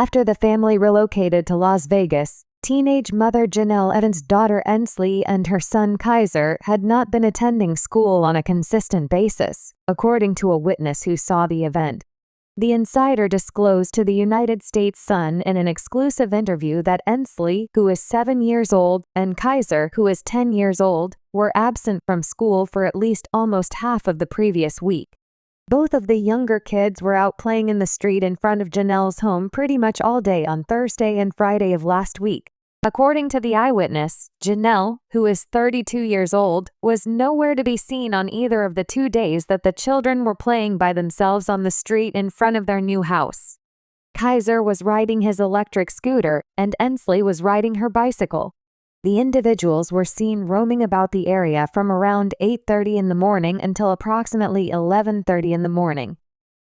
After the family relocated to Las Vegas, teenage mother Jenelle Evan's daughter Ensley and her son Kaiser had not been attending school on a consistent basis, according to a witness who saw the event. The insider disclosed to the United States Sun in an exclusive interview that Ensley, who is 7 years old, and Kaiser, who is 10 years old, were absent from school for at least almost half of the previous week. Both of the younger kids were out playing in the street in front of Jenelle's home pretty much all day on Thursday and Friday of last week. According to the eyewitness, Jenelle, who is 32 years old, was nowhere to be seen on either of the 2 days that the children were playing by themselves on the street in front of their new house. Kaiser was riding his electric scooter, and Ensley was riding her bicycle. The individuals were seen roaming about the area from around 8:30 in the morning until approximately 11:30 in the morning.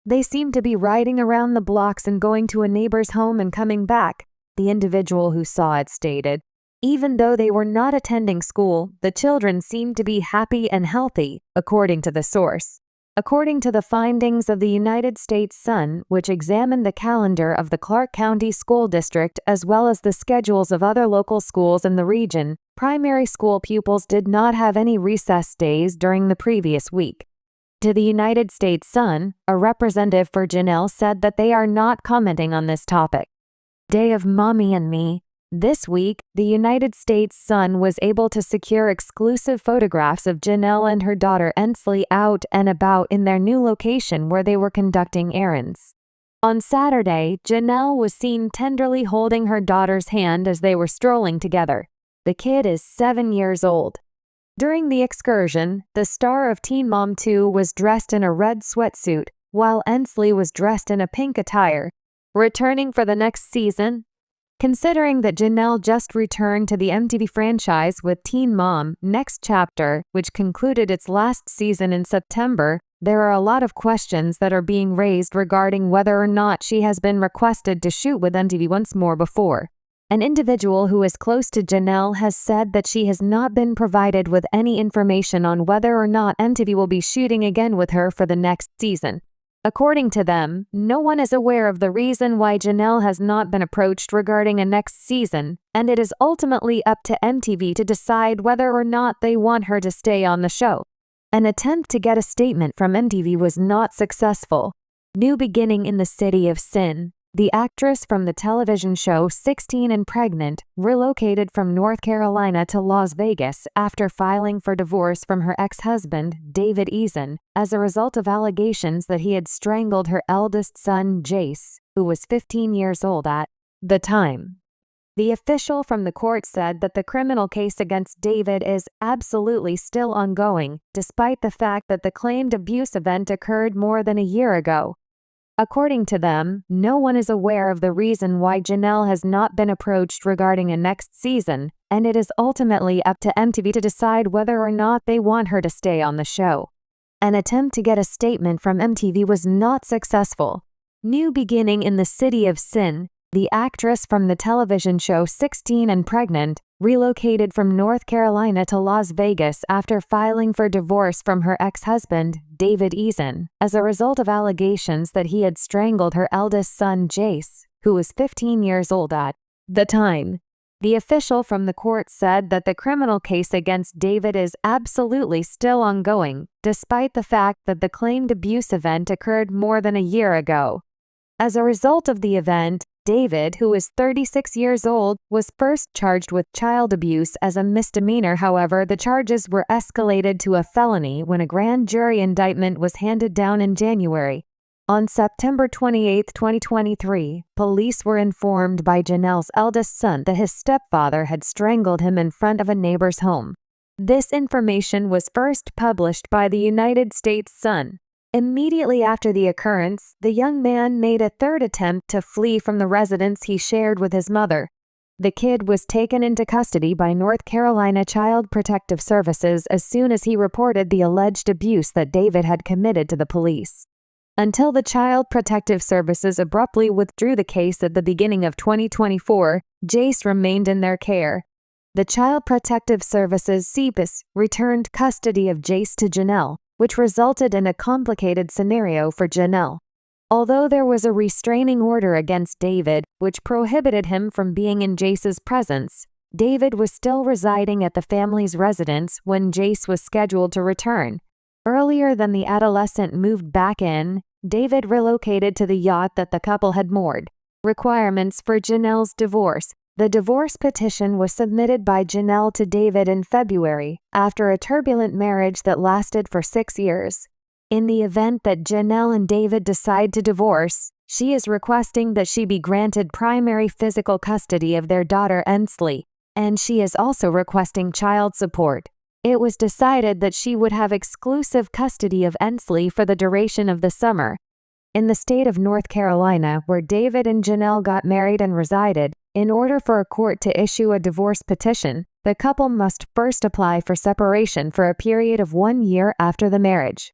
They seemed to be riding around the blocks and going to a neighbor's home and coming back, the individual who saw it stated. Even though they were not attending school, the children seemed to be happy and healthy, according to the source. According to the findings of the United States Sun, which examined the calendar of the Clark County School District as well as the schedules of other local schools in the region, primary school pupils did not have any recess days during the previous week. To the United States Sun, a representative for Jenelle said that they are not commenting on this topic. Day of Mommy and Me. This week, the United States Sun was able to secure exclusive photographs of Jenelle and her daughter Ensley out and about in their new location where they were conducting errands. On Saturday, Jenelle was seen tenderly holding her daughter's hand as they were strolling together. The kid is 7 years old. During the excursion, the star of Teen Mom 2 was dressed in a red sweatsuit, while Ensley was dressed in a pink attire. Returning for the next season? Considering that Jenelle just returned to the MTV franchise with Teen Mom Next Chapter, which concluded its last season in September, there are a lot of questions that are being raised regarding whether or not she has been requested to shoot with MTV once more before. An individual who is close to Jenelle has said that she has not been provided with any information on whether or not MTV will be shooting again with her for the next season. According to them, no one is aware of the reason why Jenelle has not been approached regarding a next season, and it is ultimately up to MTV to decide whether or not they want her to stay on the show. An attempt to get a statement from MTV was not successful. New beginning in the City of Sin. The actress from the television show 16 and Pregnant relocated from North Carolina to Las Vegas after filing for divorce from her ex-husband, David Eason, as a result of allegations that he had strangled her eldest son, Jace, who was 15 years old at the time. The official from the court said that the criminal case against David is absolutely still ongoing, despite the fact that the claimed abuse event occurred more than a year ago. According to them, no one is aware of the reason why Jenelle has not been approached regarding a next season, and it is ultimately up to MTV to decide whether or not they want her to stay on the show. An attempt to get a statement from MTV was not successful. New beginning in the City of Sin. The actress from the television show 16 and Pregnant relocated from North Carolina to Las Vegas after filing for divorce from her ex-husband, David Eason, as a result of allegations that he had strangled her eldest son, Jace, who was 15 years old at the time. The official from the court said that the criminal case against David is absolutely still ongoing, despite the fact that the claimed abuse event occurred more than a year ago. As a result of the event, David, who is 36 years old, was first charged with child abuse as a misdemeanor. However, the charges were escalated to a felony when a grand jury indictment was handed down in January. On September 28, 2023, police were informed by Jenelle's eldest son that his stepfather had strangled him in front of a neighbor's home. This information was first published by the United States Sun. Immediately after the occurrence, the young man made a third attempt to flee from the residence he shared with his mother. The kid was taken into custody by North Carolina Child Protective Services as soon as he reported the alleged abuse that David had committed to the police. Until the Child Protective Services abruptly withdrew the case at the beginning of 2024, Jace remained in their care. The Child Protective Services CPS returned custody of Jace to Jenelle, which resulted in a complicated scenario for Jenelle. Although there was a restraining order against David, which prohibited him from being in Jace's presence, David was still residing at the family's residence when Jace was scheduled to return. Earlier than the adolescent moved back in, David relocated to the yacht that the couple had moored. Requirements for Jenelle's divorce. The divorce petition was submitted by Jenelle to David in February, after a turbulent marriage that lasted for 6 years. In the event that Jenelle and David decide to divorce, she is requesting that she be granted primary physical custody of their daughter Ensley, and she is also requesting child support. It was decided that she would have exclusive custody of Ensley for the duration of the summer. In the state of North Carolina, where David and Jenelle got married and resided, in order for a court to issue a divorce petition, the couple must first apply for separation for a period of 1 year after the marriage.